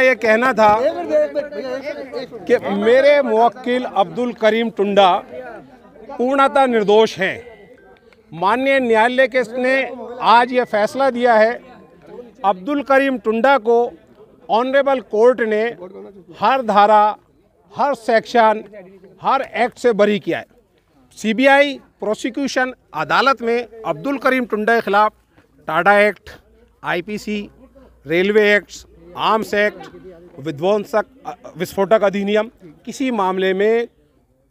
ये कहना था कि मेरे मुवक्किल अब्दुल करीम टुंडा पूर्णतः निर्दोष हैं। माननीय न्यायालय के ने आज ये फैसला दिया है, अब्दुल करीम टुंडा को ऑनरेबल कोर्ट ने हर धारा, हर सेक्शन, हर एक्ट से बरी किया है। सीबीआई प्रोसिक्यूशन अदालत में अब्दुल करीम टुंडा के खिलाफ Tada act, IPC, railway acts, arms act, विस्फोटक अधिनियम, किसी मामले में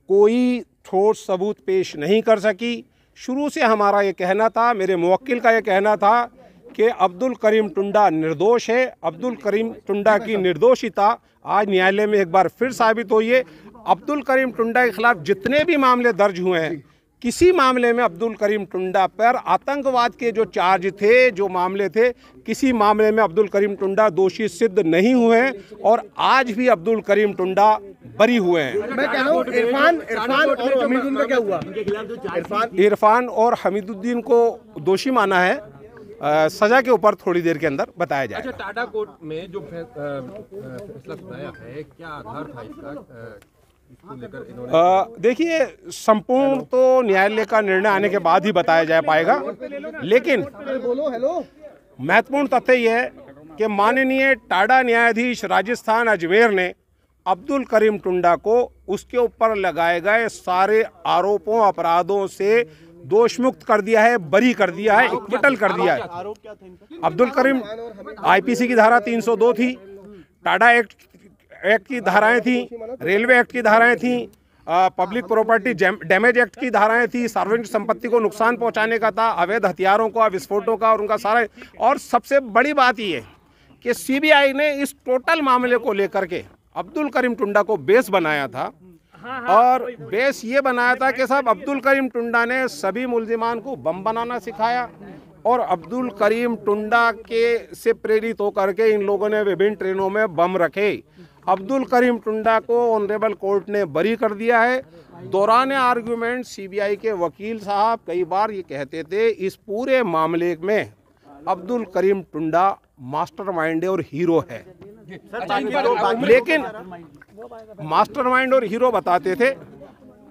कोई ठोस सबूत पेश नहीं कर सकी। शुरू से हमारा ये कहना था, मेरे मुवक्किल का ये कहना था कि अब्दुल करीम टुंडा निर्दोष है। अब्दुल करीम टुंडा की निर्दोषिता आज न्यायालय में एक बार फिर साबित हुई है। अब्दुल करीम टुंडा के खिलाफ जितने भी मामले दर्ज हुए हैं, किसी मामले में अब्दुल करीम टुंडा पर आतंकवाद के जो चार्ज थे, जो मामले थे, किसी मामले में अब्दुल करीम टुंडा दोषी सिद्ध नहीं हुए हैं और आज भी अब्दुल करीम टुंडा बरी हुए हैं। मैं कह रहा हूं, इरफान और हमीदुद्दीन का क्या हुआ? इरफान और हमीदुद्दीन को दोषी माना है। सजा के ऊपर थोड़ी देर के अंदर बताया जाए। अच्छा, टाडा कोर्ट में जो फैसला सुनाया है, क्या आधार था इसका? देखिए, संपूर्ण तो न्यायालय का निर्णय आने के बाद ही बताया जा पाएगा, लेकिन महत्वपूर्ण तथ्य यह है कि माननीय टाडा न्यायाधीश राजस्थान अजमेर ने अब्दुल करीम टुंडा को उसके ऊपर लगाए गए सारे आरोपों, अपराधों से दोषमुक्त कर दिया है, बरी कर दिया है, एक्विटल कर दिया है। अब्दुल करीम आईपीसी की धारा 302 थी, टाडा एक्ट की धाराएं थी, रेलवे एक्ट की धाराएं थी, पब्लिक प्रॉपर्टी डैमेज एक्ट की धाराएं थी, सार्वजनिक संपत्ति को नुकसान पहुंचाने का था, अवैध हथियारों का, विस्फोटों का और उनका सारा। और सबसे बड़ी बात ये कि सीबीआई ने इस टोटल मामले को लेकर के अब्दुल करीम टुंडा को बेस बनाया था। और बेस ये बनाया था कि साहब अब्दुल करीम टुंडा ने सभी मुल्जिमान को बम बनाना सिखाया और अब्दुल करीम टुंडा के से प्रेरित होकर के इन लोगों ने विभिन्न ट्रेनों में बम रखे। अब्दुल करीम टुंडा को ऑनरेबल कोर्ट ने बरी कर दिया है। दौरान आर्गुमेंट सीबीआई के वकील साहब कई बार ये कहते थे, इस पूरे मामले में अब्दुल करीम टुंडा मास्टरमाइंड और हीरो है। लेकिन मास्टरमाइंड और हीरो बताते थे।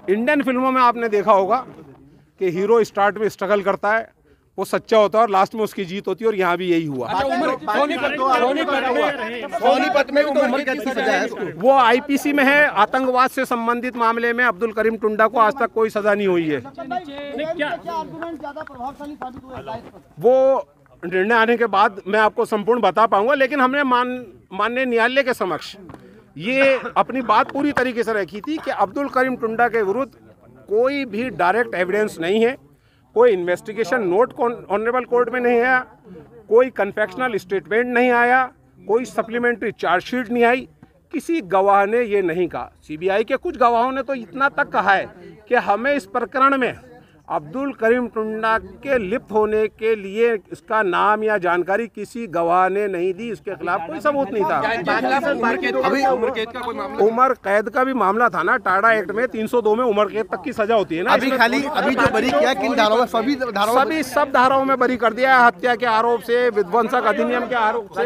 इंडियन फिल्मों में आपने देखा होगा कि हीरो स्टार्ट में स्ट्रगल करता है, वो सच्चा होता है और लास्ट में उसकी जीत होती है, और यहाँ भी यही हुआ। वो आईपीसी में है, आतंकवाद से संबंधित मामले में अब्दुल करीम टुंडा को आज तक कोई सजा नहीं हुई है। वो निर्णय आने के बाद मैं आपको संपूर्ण बता पाऊंगा, लेकिन हमने माननीय न्यायालय के समक्ष ये अपनी बात पूरी तरीके से रखी थी कि अब्दुल करीम टुंडा के विरुद्ध कोई भी डायरेक्ट एविडेंस नहीं है, कोई इन्वेस्टिगेशन नोट ऑनरेबल कोर्ट में नहीं आया, कोई कन्फेक्शनल स्टेटमेंट नहीं आया, कोई सप्लीमेंट्री चार्जशीट नहीं आई, किसी गवाह ने ये नहीं कहा। सीबीआई के कुछ गवाहों ने तो इतना तक कहा है कि हमें इस प्रकरण में अब्दुल करीम टुंडा के लिप्त होने के लिए इसका नाम या जानकारी किसी गवाह ने नहीं दी, इसके खिलाफ कोई सबूत नहीं था। अभी उम्र कैद का कोई मामला, उम्र कैद का भी मामला था ना, टाडा एक्ट में 302 में उम्र कैद तक की सजा होती है ना। अभी जो बरी किया किन धाराओं में? सब धाराओं में बरी कर दिया है। हत्या के आरोप से, विध्वंसक अधिनियम के आरोप से।